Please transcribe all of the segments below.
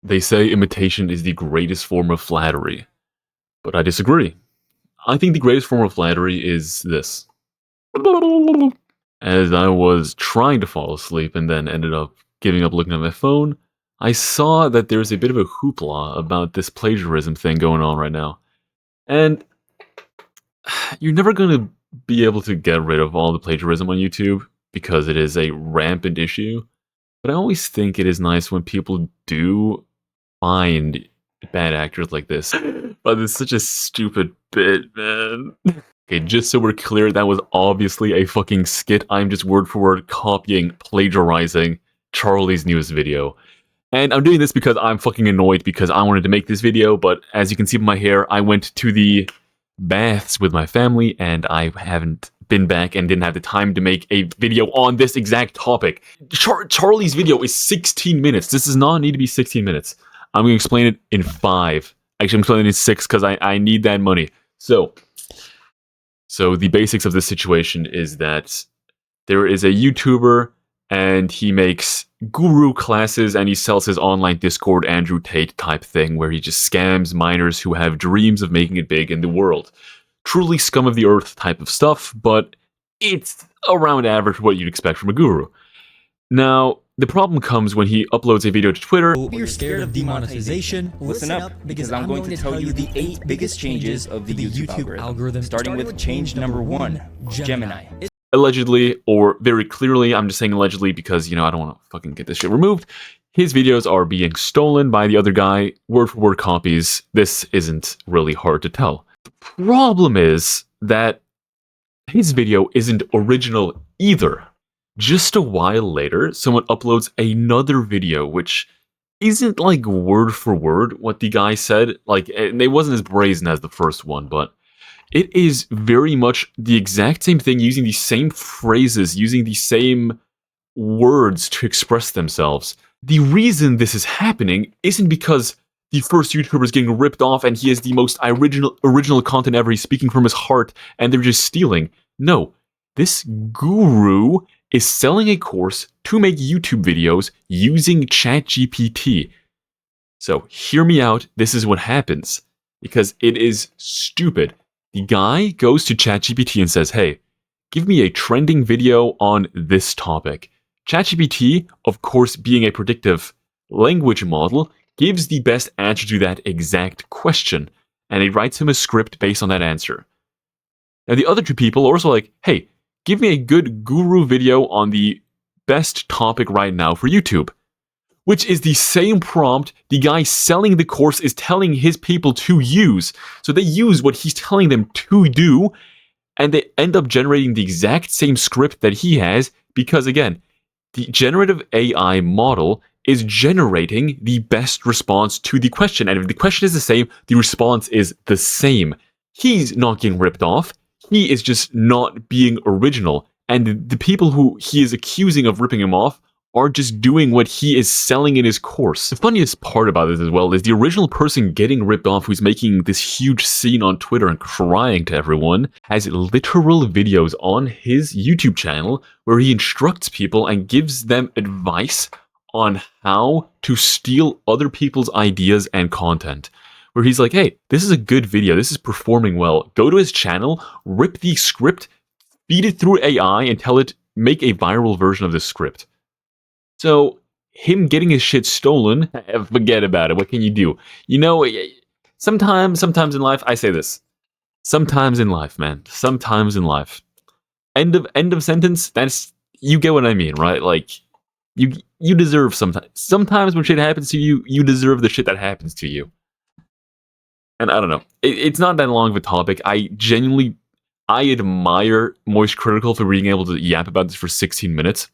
They say imitation is the greatest form of flattery, but I disagree. I think the greatest form of flattery is this. As I was trying to fall asleep and then ended up giving up looking at my phone, I saw that there's a bit of a hoopla about this plagiarism thing going on right now. And you're never going to be able to get rid of all the plagiarism on YouTube because it is a rampant issue. But I always think it is nice when people do find bad actors like this. But it's such a stupid bit, man. Okay, just so we're clear, that was obviously a fucking skit. I'm just word for word copying, plagiarizing Charlie's newest video. And I'm doing this because I'm fucking annoyed because I wanted to make this video, but as you can see by my hair, I went to the baths with my family and I haven't been back and didn't have the time to make a video on this exact topic. Charlie's video is 16 minutes. This does not need to be 16 minutes. I'm going to explain it in 5. Actually, I'm explaining it in 6 because I need that money. So the basics of this situation is that there is a YouTuber and he makes guru classes and he sells his online Discord Andrew Tate type thing where he just scams minors who have dreams of making it big in the world. Truly scum of the earth type of stuff, but it's around average what you'd expect from a guru. Now, the problem comes when he uploads a video to Twitter. If you're scared of demonetization, listen up, because I'm going to tell you the 8 biggest changes of the YouTube algorithm, starting with change number 1, Gemini. Allegedly, or very clearly, I'm just saying allegedly because, I don't want to fucking get this shit removed. His videos are being stolen by the other guy, word for word copies. This isn't really hard to tell. The problem is that his video isn't original either. Just a while later, someone uploads another video, which isn't like word for word what the guy said. Like, it wasn't as brazen as the first one, but it is very much the exact same thing, using the same phrases, using the same words to express themselves. The reason this is happening isn't because the first YouTuber is getting ripped off and he has the most original content ever, he's speaking from his heart, and they're just stealing. No, this guru is selling a course to make YouTube videos using ChatGPT. So hear me out, this is what happens, because it is stupid. The guy goes to ChatGPT and says, hey, give me a trending video on this topic. ChatGPT, of course, being a predictive language model, gives the best answer to that exact question, and it writes him a script based on that answer. Now, the other 2 people are also like, hey, give me a good guru video on the best topic right now for YouTube. Which is the same prompt the guy selling the course is telling his people to use. So they use what he's telling them to do, and they end up generating the exact same script that he has, because again, the generative AI model is generating the best response to the question. And if the question is the same, the response is the same. He's not getting ripped off. He is just not being original. And the people who he is accusing of ripping him off are just doing what he is selling in his course. The funniest part about this as well is the original person getting ripped off, who's making this huge scene on Twitter and crying to everyone, has literal videos on his YouTube channel where he instructs people and gives them advice on how to steal other people's ideas and content. Where he's like, hey, this is a good video, this is performing well. Go to his channel, rip the script, feed it through AI, and tell it, make a viral version of this script. So, him getting his shit stolen, forget about it. What can you do? Sometimes in life, I say this. Sometimes in life, man. Sometimes in life. End of sentence, that's, you get what I mean, right? Like, you deserve sometimes. Sometimes when shit happens to you, you deserve the shit that happens to you. And I don't know. It's not that long of a topic. I admire Moist Critical for being able to yap about this for 16 minutes.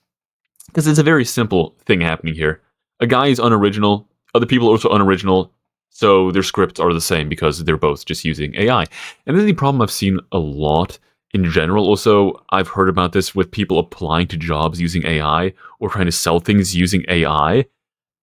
Because it's a very simple thing happening here. A guy is unoriginal, other people are also unoriginal, so their scripts are the same because they're both just using AI. And this is the problem I've seen a lot in general. Also, I've heard about this with people applying to jobs using AI or trying to sell things using AI.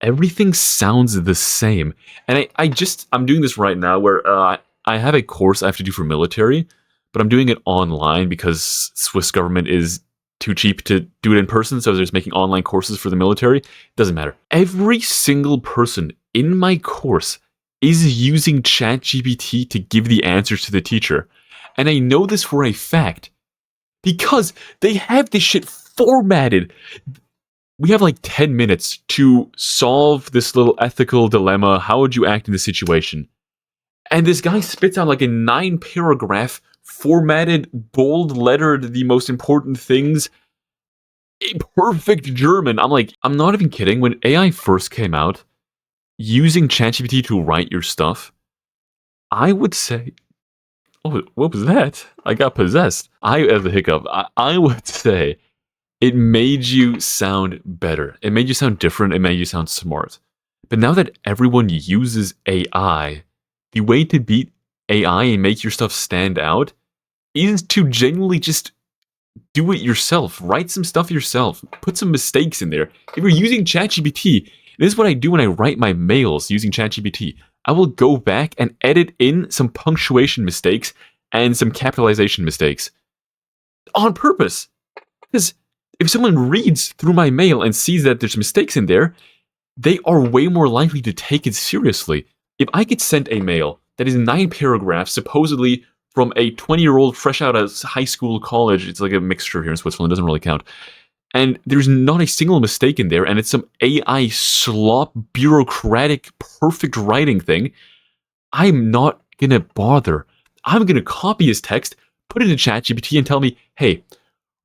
Everything sounds the same. And I'm doing this right now where I have a course I have to do for military, but I'm doing it online because Swiss government is too cheap to do it in person, so they're just making online courses for the military. Doesn't matter. Every single person in my course is using ChatGPT to give the answers to the teacher. And I know this for a fact because they have this shit formatted. We have like 10 minutes to solve this little ethical dilemma. How would you act in this situation? And this guy spits out like a 9-paragraph, formatted, bold lettered, the most important things, a perfect German. I'm like, I'm not even kidding. When AI first came out, using ChatGPT to write your stuff, I would say, oh, what was that? I got possessed. I have a hiccup. I would say it made you sound better. It made you sound different. It made you sound smart. But now that everyone uses AI, the way to beat AI and make your stuff stand out is to genuinely just do it yourself. Write some stuff yourself. Put some mistakes in there. If you're using ChatGPT, this is what I do when I write my mails using ChatGPT. I will go back and edit in some punctuation mistakes and some capitalization mistakes on purpose. Because if someone reads through my mail and sees that there's mistakes in there, they are way more likely to take it seriously. If I get sent a mail that is 9 paragraphs, supposedly from a 20-year-old fresh out of high school, college, it's like a mixture here in Switzerland, it doesn't really count, and there's not a single mistake in there, and it's some AI slop, bureaucratic, perfect writing thing, I'm not gonna bother. I'm gonna copy his text, put it in ChatGPT, and tell me, hey,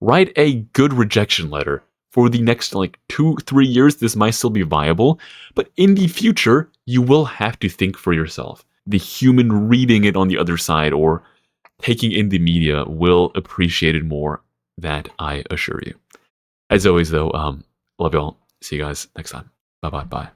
write a good rejection letter. For the next, like, 2-3 years, this might still be viable, but in the future, you will have to think for yourself. The human reading it on the other side or taking in the media will appreciate it more, that I assure you. As always, though, love y'all. See you guys next time. Bye-bye. Bye.